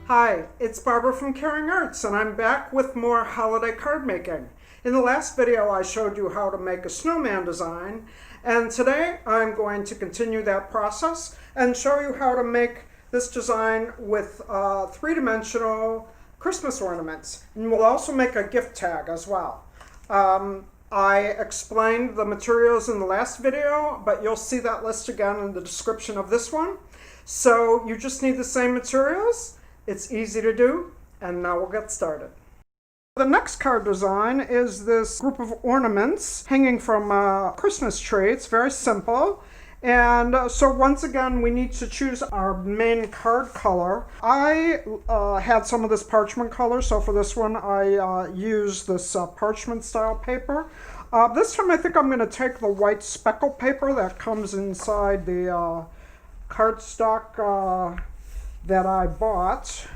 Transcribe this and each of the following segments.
Hi, it's Barbara from Caring Arts, and I'm back with more holiday card making. In the last video, I showed you how to make a snowman design, and today I'm going to continue that process and show you how to make this design with three-dimensional Christmas ornaments. And we'll also make a gift tag as well. I explained the materials in the last video, but you'll see that list again in the description of this one. So you just need the same materials. It's easy to do, and now we'll get started. The next card design is this group of ornaments hanging from a Christmas tree. It's very simple. And so once again, we need to choose our main card color. I had some of this parchment color, so for this one I used this parchment style paper. This time I think I'm going to take the white speckle paper that comes inside the cardstock that I bought.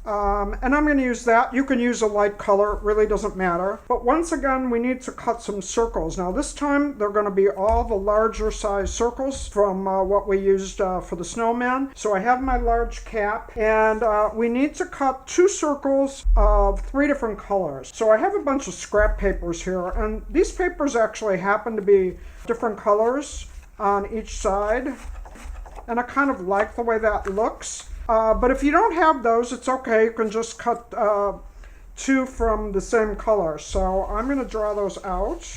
And I'm going to use that. You can use a light color, it really doesn't matter. But once again, we need to cut some circles. Now this time, they're going to be all the larger size circles from what we used for the snowman. So I have my large cap, and we need to cut 2 circles of 3 different colors. So I have a bunch of scrap papers here, and these papers actually happen to be different colors on each side. And I kind of like the way that looks. But if you don't have those, it's okay. You can just cut 2 from the same color. So I'm going to draw those out.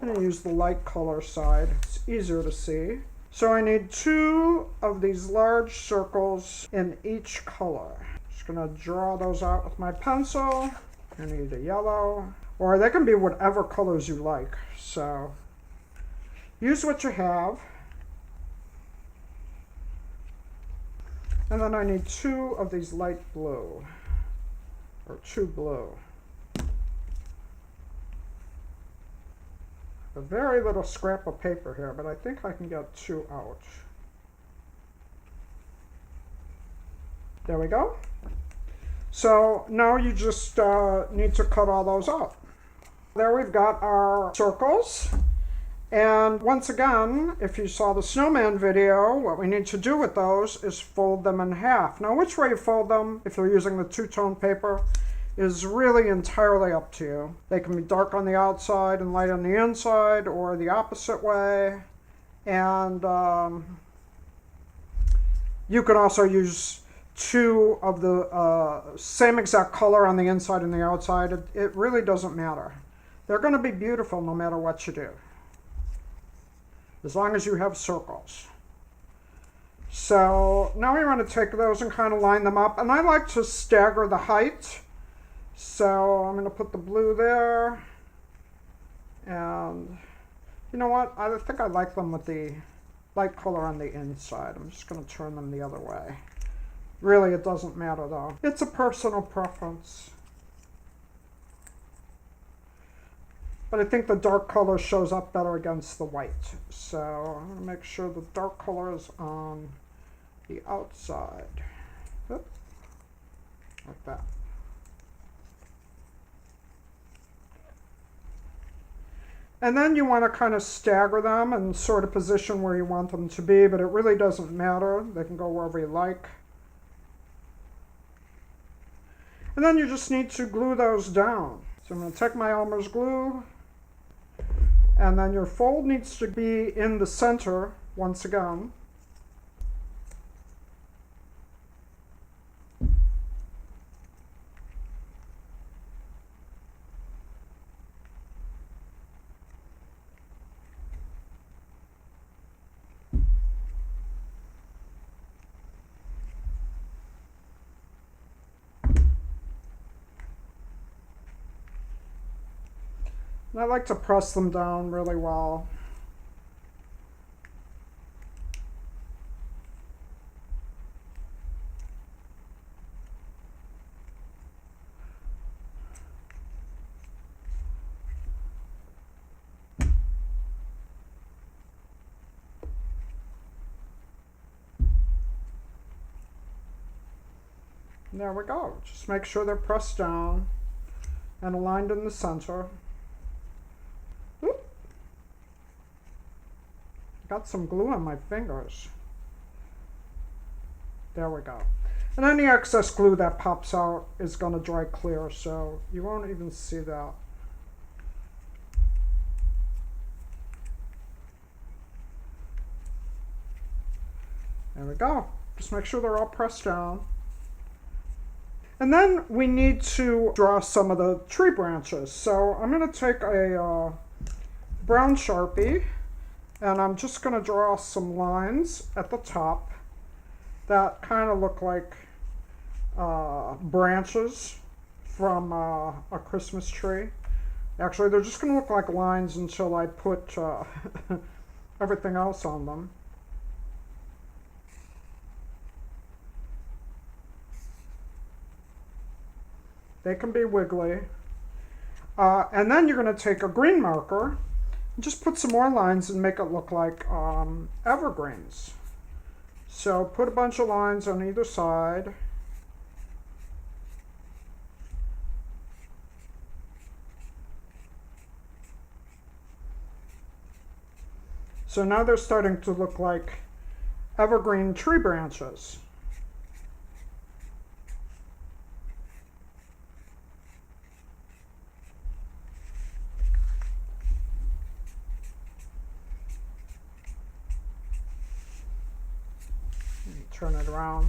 I'm going to use the light color side. It's easier to see. So I need 2 of these large circles in each color. Just going to draw those out with my pencil. I need a yellow. Or they can be whatever colors you like. So use what you have. And then I need 2 of these light blue, or 2 blue. A very little scrap of paper here, but I think I can get 2 out. There we go. So now you just need to cut all those out. There we've got our circles. And once again, if you saw the snowman video, what we need to do with those is fold them in half. Now, which way you fold them, if you're using the 2-tone paper, is really entirely up to you. They can be dark on the outside and light on the inside, or the opposite way. And you can also use 2 of the same exact color on the inside and the outside. It really doesn't matter. They're going to be beautiful no matter what you do, as long as you have circles. So now we want to take those and kind of line them up. And I like to stagger the height. So I'm going to put the blue there. And you know what? I think I like them with the light color on the inside. I'm just going to turn them the other way. Really, it doesn't matter though. It's a personal preference. But I think the dark color shows up better against the white. So I'm going to make sure the dark color is on the outside. Oop. Like that. And then you want to kind of stagger them and sort of position where you want them to be, but it really doesn't matter. They can go wherever you like. And then you just need to glue those down. So I'm going to take my Elmer's glue. And then your fold needs to be in the center once again. And I like to press them down really well. And there we go. Just make sure they're pressed down and aligned in the center. Got some glue on my fingers. There we go. And any excess glue that pops out is going to dry clear, so you won't even see that. There we go. Just make sure they're all pressed down. And then we need to draw some of the tree branches. So I'm going to take a brown Sharpie, and I'm just going to draw some lines at the top that kind of look like branches from a Christmas tree. Actually, they're just going to look like lines until I put everything else on them. They can be wiggly. And then you're going to take a green marker and just put some more lines and make it look like evergreens. So put a bunch of lines on either side. So now they're starting to look like evergreen tree branches. Turn it around.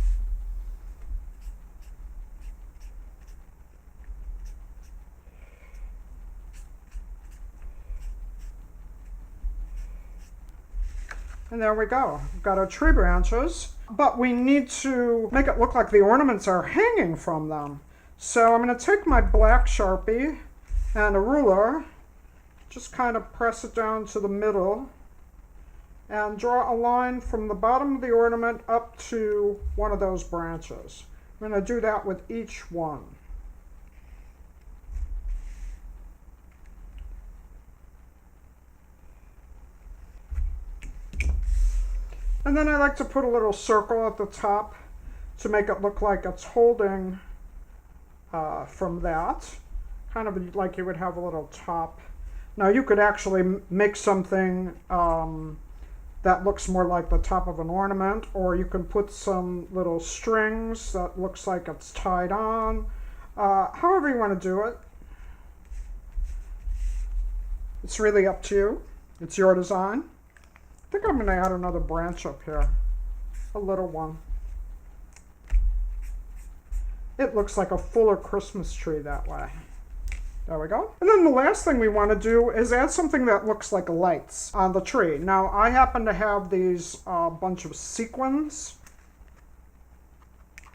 And there we go. We've got our tree branches, but we need to make it look like the ornaments are hanging from them. So I'm going to take my black Sharpie and a ruler, just kind of press it down to the middle, and draw a line from the bottom of the ornament up to one of those branches. I'm going to do that with each one. And then I like to put a little circle at the top to make it look like it's holding from that. Kind of like you would have a little top. Now you could actually make something that looks more like the top of an ornament, or you can put some little strings that looks like it's tied on. However you want to do it. It's really up to you. It's your design. I think I'm going to add another branch up here. A little one. It looks like a fuller Christmas tree that way. There we go. And then the last thing we want to do is add something that looks like lights on the tree. Now, I happen to have these bunch of sequins.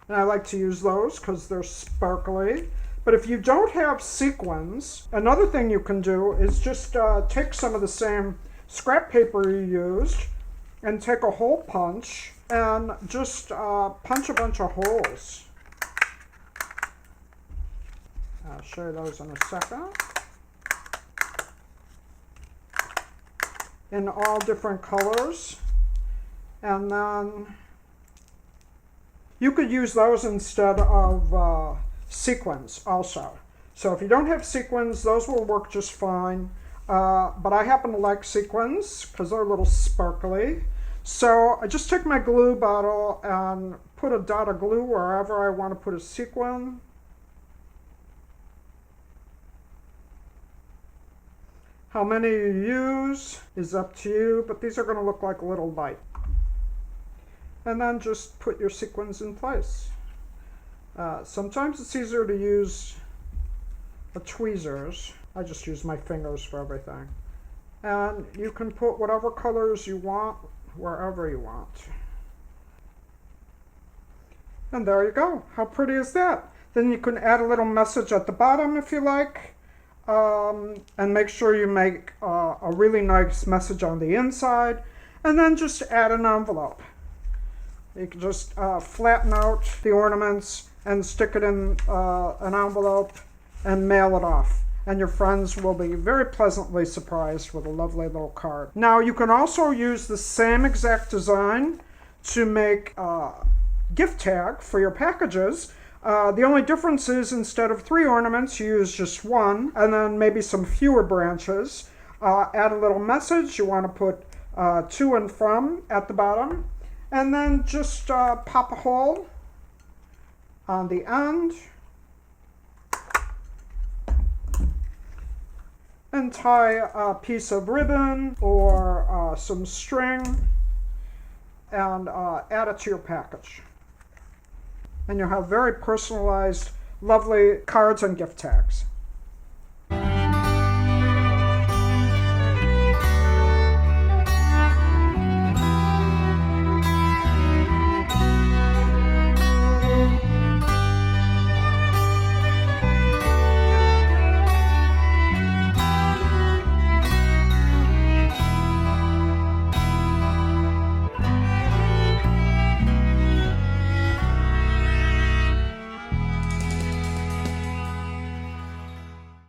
And I like to use those because they're sparkly. But if you don't have sequins, another thing you can do is just take some of the same scrap paper you used and take a hole punch and just punch a bunch of holes. I'll show you those in a second. In all different colors. And then you could use those instead of sequins also. So if you don't have sequins, those will work just fine. But I happen to like sequins because they're a little sparkly. So I just take my glue bottle and put a dot of glue wherever I want to put a sequin. How many you use is up to you, but these are going to look like a little light. And then just put your sequins in place. Sometimes it's easier to use tweezers. I just use my fingers for everything. And you can put whatever colors you want, wherever you want. And there you go. How pretty is that? Then you can add a little message at the bottom if you like. And make sure you make a really nice message on the inside, and then just add an envelope. You can just flatten out the ornaments and stick it in an envelope and mail it off. And your friends will be very pleasantly surprised with a lovely little card. Now you can also use the same exact design to make a gift tag for your packages. The only difference is instead of 3 ornaments, you use just 1, and then maybe some fewer branches. Add a little message. You want to put to and from at the bottom, and then just pop a hole on the end and tie a piece of ribbon or some string and add it to your package. And you'll have very personalized, lovely cards and gift tags.